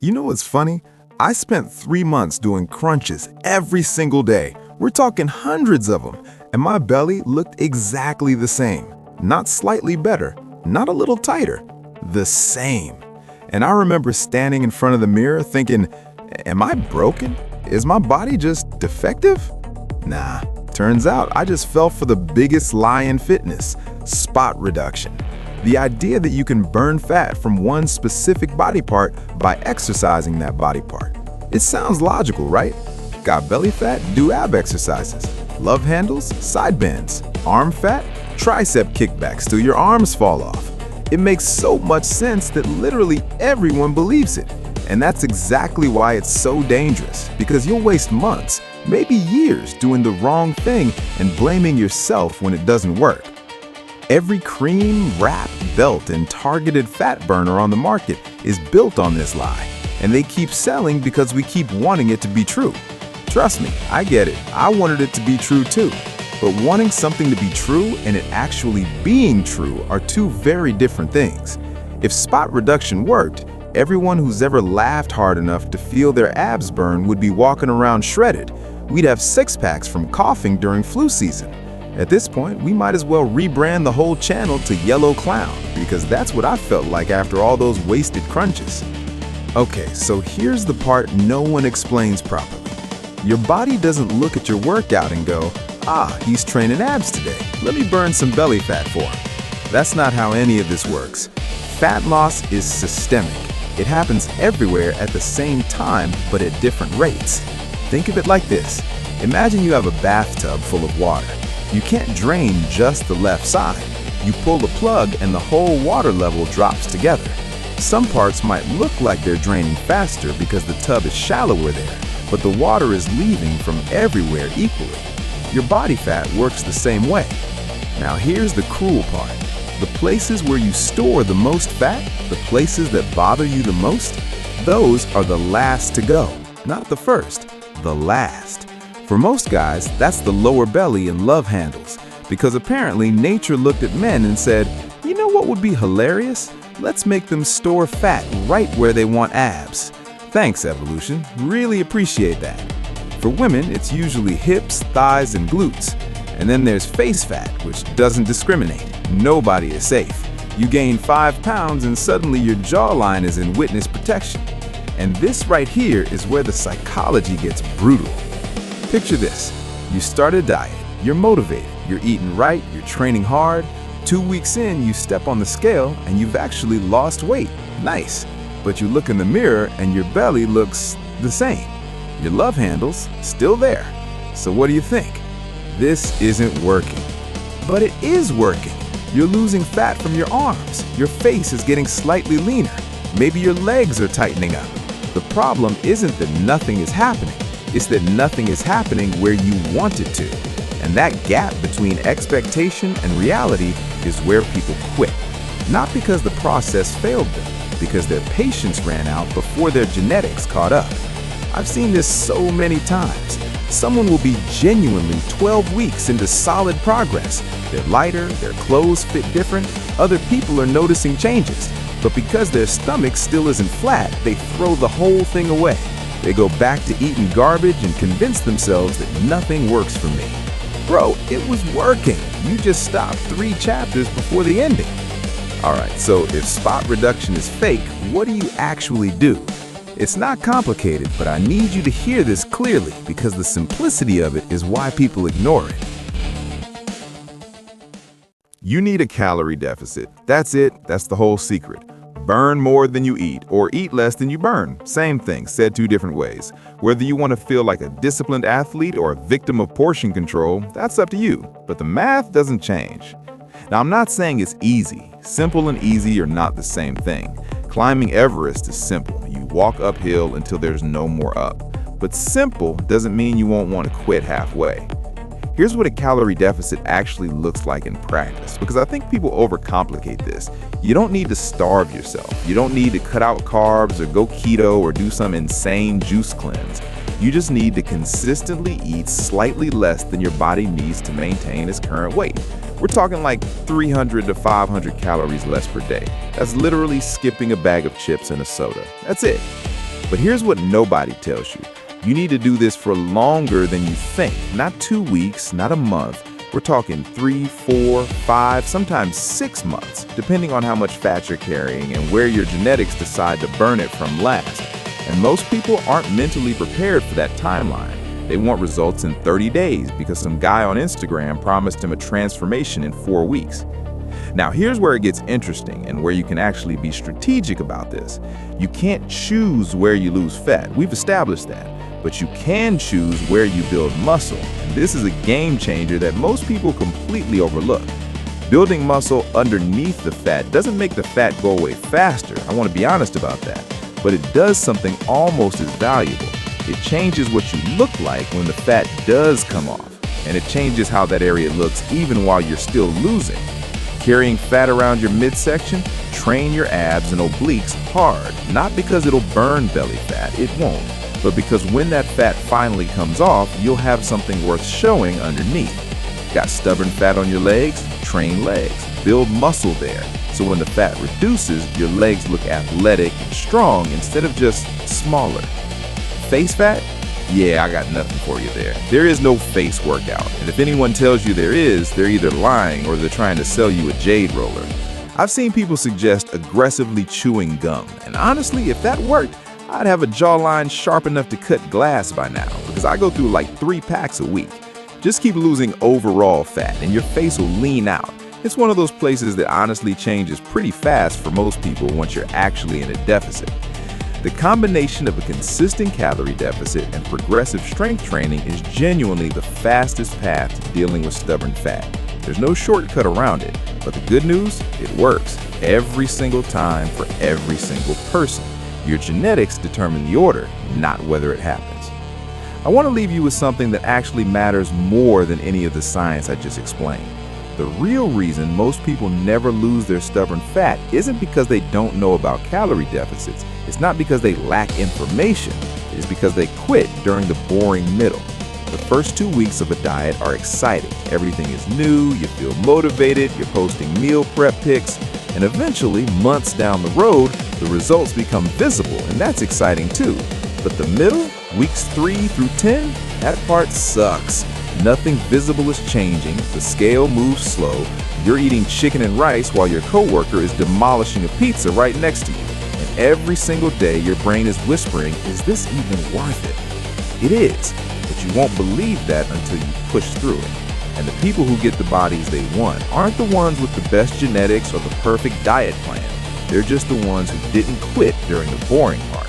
You know what's funny? I spent 3 months doing crunches every single day. We're talking hundreds of them. And my belly looked exactly the same. Not slightly better, not a little tighter, the same. And I remember standing in front of the mirror thinking, am I broken? Is my body just defective? Nah, turns out I just fell for the biggest lie in fitness, spot reduction. The idea that you can burn fat from one specific body part by exercising that body part. It sounds logical, right? Got belly fat? Do ab exercises. Love handles? Side bends. Arm fat? Tricep kickbacks till your arms fall off. It makes so much sense that literally everyone believes it. And that's exactly why it's so dangerous, because you'll waste months, maybe years, doing the wrong thing and blaming yourself when it doesn't work. Every cream, wrap, belt, and targeted fat burner on the market is built on this lie, and they keep selling because we keep wanting it to be true. Trust me, I get it. I wanted it to be true too. But wanting something to be true and it actually being true are two very different things. If spot reduction worked, everyone who's ever laughed hard enough to feel their abs burn would be walking around shredded. We'd have six-packs from coughing during flu season. At this point, we might as well rebrand the whole channel to Yellow Clown, because that's what I felt like after all those wasted crunches. Okay, so here's the part no one explains properly. Your body doesn't look at your workout and go, he's training abs today. Let me burn some belly fat for him. That's not how any of this works. Fat loss is systemic. It happens everywhere at the same time, but at different rates. Think of it like this. Imagine you have a bathtub full of water. You can't drain just the left side. You pull the plug and the whole water level drops together. Some parts might look like they're draining faster because the tub is shallower there, but the water is leaving from everywhere equally. Your body fat works the same way. Now here's the cruel part. The places where you store the most fat, the places that bother you the most, those are the last to go. Not the first, the last. For most guys, that's the lower belly and love handles, because apparently nature looked at men and said, you know what would be hilarious? Let's make them store fat right where they want abs. Thanks, evolution. Really appreciate that. For women, it's usually hips, thighs, and glutes. And then there's face fat, which doesn't discriminate. Nobody is safe. You gain 5 pounds and suddenly your jawline is in witness protection. And this right here is where the psychology gets brutal. Picture this. You start a diet, you're motivated, you're eating right, you're training hard. 2 weeks in, you step on the scale and you've actually lost weight. Nice. But you look in the mirror and your belly looks the same. Your love handles still there. So what do you think? This isn't working. But it is working. You're losing fat from your arms. Your face is getting slightly leaner. Maybe your legs are tightening up. The problem isn't that nothing is happening. It's that nothing is happening where you want it to. And that gap between expectation and reality is where people quit. Not because the process failed them, because their patience ran out before their genetics caught up. I've seen this so many times. Someone will be genuinely 12 weeks into solid progress. They're lighter, their clothes fit different, other people are noticing changes. But because their stomach still isn't flat, they throw the whole thing away. They go back to eating garbage and convince themselves that nothing works for me. Bro, it was working. You just stopped 3 chapters before the ending. Alright, so if spot reduction is fake, what do you actually do? It's not complicated, but I need you to hear this clearly because the simplicity of it is why people ignore it. You need a calorie deficit. That's it. That's the whole secret. Burn more than you eat, or eat less than you burn. Same thing, said 2 different ways. Whether you want to feel like a disciplined athlete or a victim of portion control, that's up to you. But the math doesn't change. Now, I'm not saying it's easy. Simple and easy are not the same thing. Climbing Everest is simple. You walk uphill until there's no more up. But simple doesn't mean you won't want to quit halfway. Here's what a calorie deficit actually looks like in practice, because I think people overcomplicate this. You don't need to starve yourself. You don't need to cut out carbs or go keto or do some insane juice cleanse. You just need to consistently eat slightly less than your body needs to maintain its current weight. We're talking like 300 to 500 calories less per day. That's literally skipping a bag of chips and a soda. That's it. But here's what nobody tells you. You need to do this for longer than you think. Not 2 weeks, not a month. We're talking 3, 4, 5, sometimes 6 months, depending on how much fat you're carrying and where your genetics decide to burn it from last. And most people aren't mentally prepared for that timeline. They want results in 30 days because some guy on Instagram promised him a transformation in 4 weeks. Now, here's where it gets interesting and where you can actually be strategic about this. You can't choose where you lose fat. We've established that. But you can choose where you build muscle. And this is a game changer that most people completely overlook. Building muscle underneath the fat doesn't make the fat go away faster. I want to be honest about that. But it does something almost as valuable. It changes what you look like when the fat does come off. And it changes how that area looks even while you're still losing. Carrying fat around your midsection, train your abs and obliques hard. Not because it'll burn belly fat, it won't. But because when that fat finally comes off, you'll have something worth showing underneath. Got stubborn fat on your legs? Train legs. Build muscle there. So when the fat reduces, your legs look athletic and strong instead of just smaller. Face fat? Yeah, I got nothing for you there. There is no face workout. And if anyone tells you there is, they're either lying or they're trying to sell you a jade roller. I've seen people suggest aggressively chewing gum. And honestly, if that worked, I'd have a jawline sharp enough to cut glass by now, because I go through like 3 packs a week. Just keep losing overall fat and your face will lean out. It's one of those places that honestly changes pretty fast for most people once you're actually in a deficit. The combination of a consistent calorie deficit and progressive strength training is genuinely the fastest path to dealing with stubborn fat. There's no shortcut around it, but the good news, it works every single time for every single person. Your genetics determine the order, not whether it happens. I want to leave you with something that actually matters more than any of the science I just explained. The real reason most people never lose their stubborn fat isn't because they don't know about calorie deficits. It's not because they lack information. It is because they quit during the boring middle. The first 2 weeks of a diet are exciting. Everything is new, you feel motivated, you're posting meal prep pics, and eventually, months down the road, the results become visible, and that's exciting too. But the middle, weeks 3 through 10, that part sucks. Nothing visible is changing, the scale moves slow, you're eating chicken and rice while your coworker is demolishing a pizza right next to you. And every single day your brain is whispering, is this even worth it? It is, but you won't believe that until you push through it. And the people who get the bodies they want aren't the ones with the best genetics or the perfect diet plan. They're just the ones who didn't quit during the boring part.